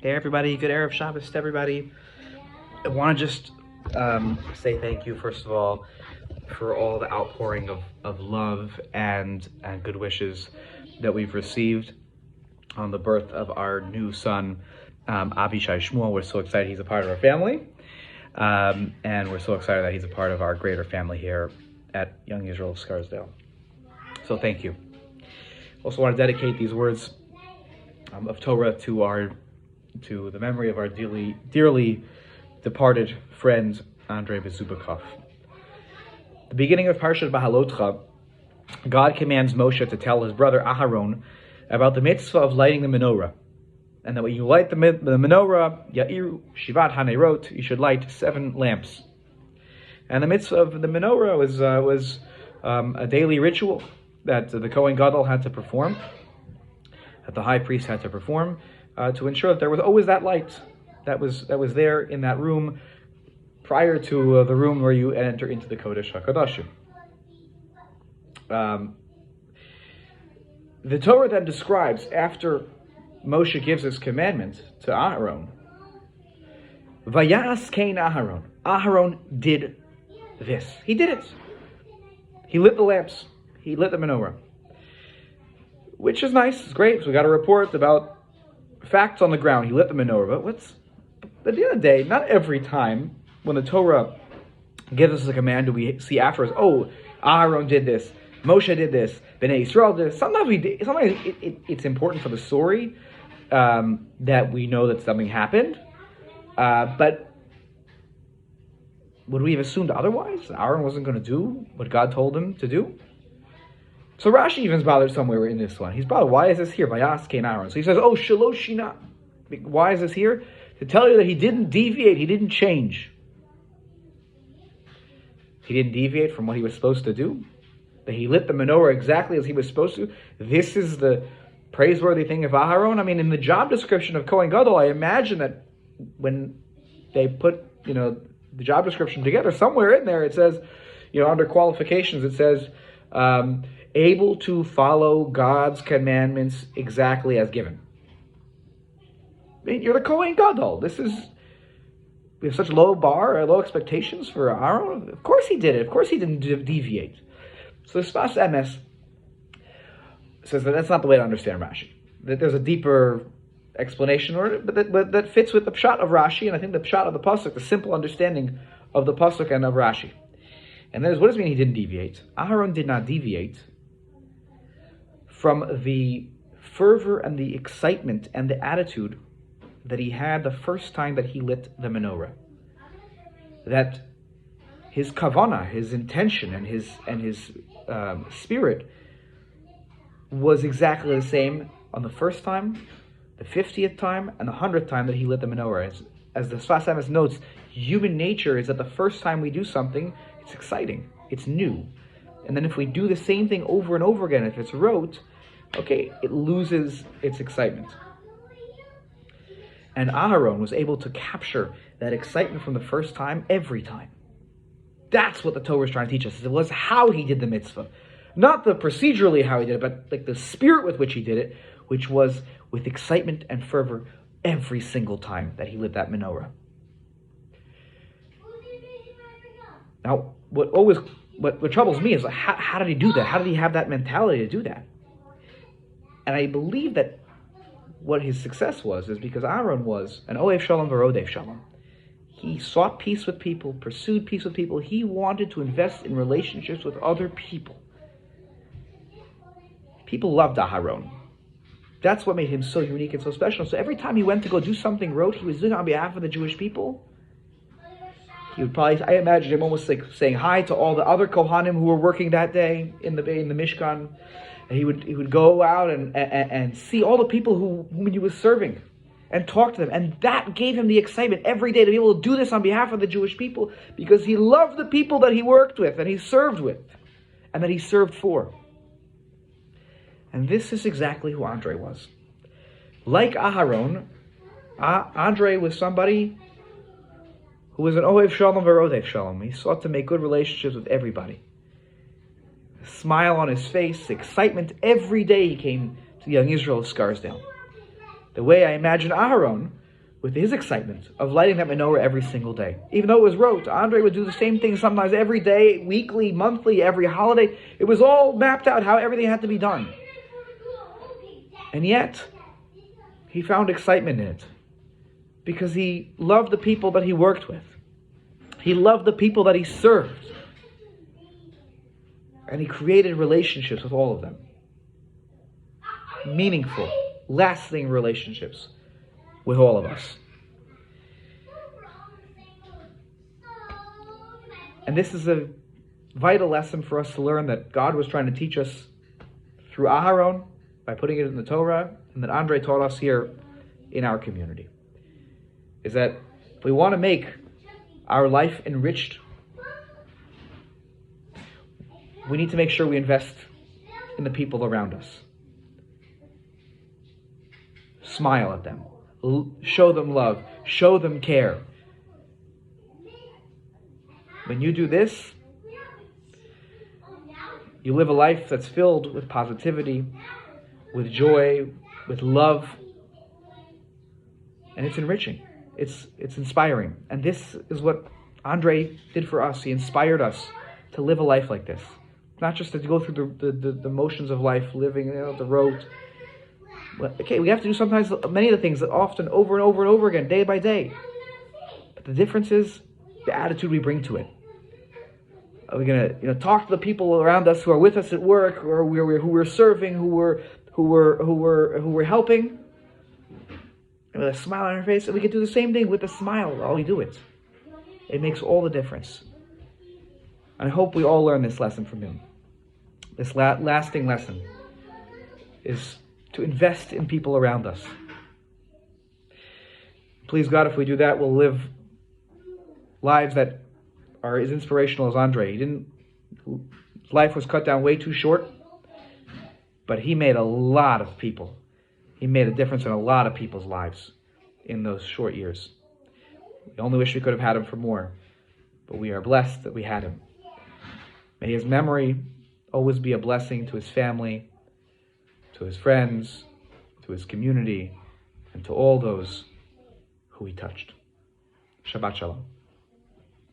Hey everybody, good Erev Shabbos to everybody. I want to just say thank you, first of all, for all the outpouring of love and good wishes that we've received on the birth of our new son, Abishai Shmuel. We're so excited he's a part of our family, and we're so excited that he's a part of our greater family here at Young Israel of Scarsdale. So thank you. Also want to dedicate these words of Torah to the memory of our dearly departed friend, Andrei Bezzubikoff. The beginning of Parshat Beha'alotecha, God commands Moshe to tell his brother Aharon about the mitzvah of lighting the menorah. And that when you light the menorah, Ya'iru Shivat Hanerot, you should light 7 lamps. And the mitzvah of the menorah was a daily ritual that the Kohen Gadol had to perform, that the high priest had to perform, to ensure that there was always that light that was there in that room prior to the room where you enter into the Kodesh HaKodashim. The Torah then describes, after Moshe gives his commandment to Aharon, Vayas Kain Aharon. Aharon did this. He did it. He lit the lamps. He lit the menorah. Which is nice. It's great. So we got a report about facts on the ground. He lit the menorah. But at the end of the day, not every time when the Torah gives us a command do we see afterwards, oh, Aharon did this, Moshe did this, Bnei Yisrael did this. Sometimes it's important for the story that we know that something happened. But would we have assumed otherwise? Aaron wasn't going to do what God told him to do? So Rashi even's bothered somewhere in this one. He's bothered, why is this here? Vayas Kain Aaron. So he says, oh, Shalosh Shina. Why is this here? To tell you that he didn't deviate, he didn't change. He didn't deviate from what he was supposed to do. That he lit the menorah exactly as he was supposed to. This is the praiseworthy thing of Aharon. I mean, in the job description of Kohen Gadol, I imagine that when they put, the job description together, somewhere in there it says, under qualifications, it says, able to follow God's commandments exactly as given. I mean, you're the Kohen Gadol. We have such low expectations for Aaron. Of course he did it. Of course he didn't deviate. So the Sfas Emes says that that's not the way to understand Rashi. That there's a deeper explanation, but that fits with the pshat of Rashi, and I think the pshat of the pasuk, the simple understanding of the pasuk and of Rashi. And that is, what does it mean he didn't deviate? Aharon did not deviate from the fervor and the excitement and the attitude that he had the first time that he lit the menorah. That his kavanah, his intention, and his spirit was exactly the same on the first time, the 50th time, and the 100th time that he lit the menorah. As the Sfas Emes notes, human nature is that the first time we do something, it's exciting, it's new. And then if we do the same thing over and over again, if it's rote, okay, it loses its excitement. And Aharon was able to capture that excitement from the first time, every time. That's what the Torah is trying to teach us. It was how he did the mitzvah. Not the procedurally how he did it, but like the spirit with which he did it, which was with excitement and fervor every single time that he lit that menorah. Now, what troubles me is how did he do that? How did he have that mentality to do that? And I believe that what his success is because Aaron was an Ohev Shalom v'Rodev Shalom. He sought peace with people, pursued peace with people. He wanted to invest in relationships with other people. People loved Aharon. That's what made him so unique and so special. So every time he went to go do something rote, he was doing it on behalf of the Jewish people. He would probably, I imagine him almost like saying hi to all the other Kohanim who were working that day in the Mishkan. And he would go out and see all the people whom he was serving and talk to them. And that gave him the excitement every day to be able to do this on behalf of the Jewish people, because he loved the people that he worked with and he served with and that he served for. And this is exactly who Andrei was. Like Aharon, Andrei was somebody who was an Ohev Shalom v'Rodev Shalom. He sought to make good relationships with everybody. A smile on his face, excitement every day he came to Young Israel of Scarsdale. The way I imagine Aharon with his excitement of lighting that menorah every single day. Even though it was rote, Andrei would do the same thing sometimes every day, weekly, monthly, every holiday. It was all mapped out how everything had to be done. And yet, he found excitement in it because he loved the people that he worked with. He loved the people that he served. And he created relationships with all of them. Meaningful, lasting relationships with all of us. And this is a vital lesson for us to learn that God was trying to teach us through Aharon, by putting it in the Torah, and that Andrei taught us here in our community. Is that if we want to make our life enriched, we need to make sure we invest in the people around us. Smile at them. Show them love. Show them care. When you do this, you live a life that's filled with positivity, with joy, with love, and it's enriching. It's inspiring. And this is what Andrei did for us. He inspired us to live a life like this. Not just to go through the motions of life, living the road. Okay, we have to do sometimes many of the things that often over and over and over again, day by day. But the difference is the attitude we bring to it. Are we going to talk to the people around us who are with us at work, or who we're serving, who we're helping, and with a smile on our face? And we can do the same thing with a smile while we do it. It makes all the difference. And I hope we all learn this lesson from him. This lasting lesson is to invest in people around us. Please God, if we do that, we'll live lives that are as inspirational as Andrei. His life was cut down way too short, but he made a lot of people. He made a difference in a lot of people's lives in those short years. We only wish we could have had him for more, but we are blessed that we had him. May his memory always be a blessing to his family, to his friends, to his community, and to all those who he touched. Shabbat Shalom.